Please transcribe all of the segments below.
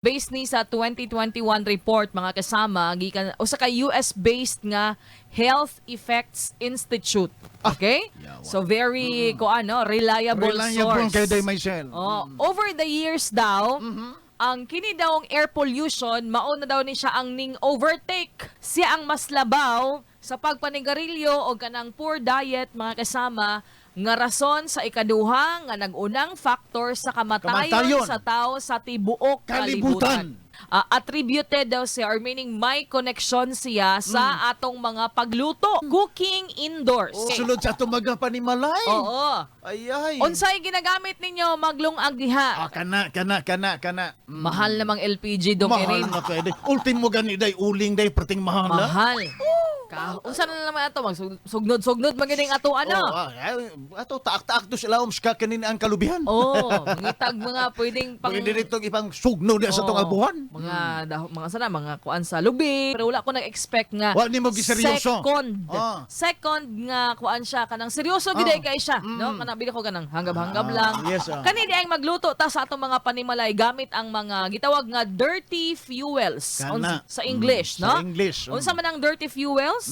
Based ni sa 2021 report mga kasama gikan usa ka US-based nga Health Effects Institute. Okay? yawa. So very reliable Reliable source. kay Day Maisel. Over the years daw, ang kini daw ang air pollution mao na daw ni siya ang ning overtake. Siya ang mas labaw sa pagpanigarilyo o kanang poor diet mga kasama nga rason sa ikaduha nga nagunang factor sa kamatayon Kamatayon. sa tao sa tibuok kalibutan. Kalibutan. Attributed daw siya or meaning may connection siya sa atong mga pagluto, cooking indoors. Sulod sa tumaga panimalay. Oo. Ay. Unsay ginagamit ninyo maglungag diha? Kana. Mahal namang LPG dong Mahal irin. na kay Day. Ultimo gani Day, uling Day, perting mahal. Mahal. Unsa na naman ato magsugnod-sugnod magining ato ano? Ato taak-taak to sila ska kanin ang kalubihan. Mangitag mga pwedeng pang Pwede dito ipang sugno diya sa tong abuhan. mga sana mga kuan sa lubi. Pero wala ko nag-expect nga Wa nimo giseryoso. Second nga kuan siya kanang seryoso gid kay siya, no? Kanang bili ko kanang hanggab-hanggab lang. Yes. Kani di ang magluto ta sa atong mga panimalay gamit ang mga gitawag nga dirty fuels Kana. sa English, no? Sa English. Unsa man ang dirty fuels?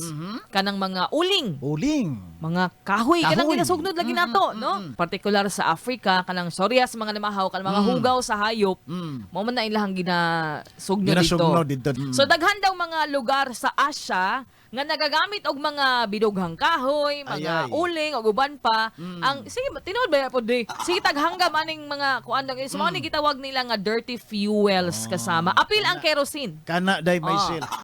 Kanang mga uling, Uling. mga kahoy, kanang Kahoy. ginasugnod lagi nato, no? Particular sa Africa, kanang sorya sa mga namahaw, kanang mga hugaw sa hayop, mo man na ilahang ginasugnod dito. Ginasugno dito. So daghan daw mga lugar sa Asia nga nagagamit og mga bidughang kahoy, mga Ay. uling og uban pa. Ang sige tinuod ba po di? Sige taghangga maning mga kuan lang so mao ni gitawag nila nga dirty fuels kasama. Apil ang kerosene. Kana Day Maisel.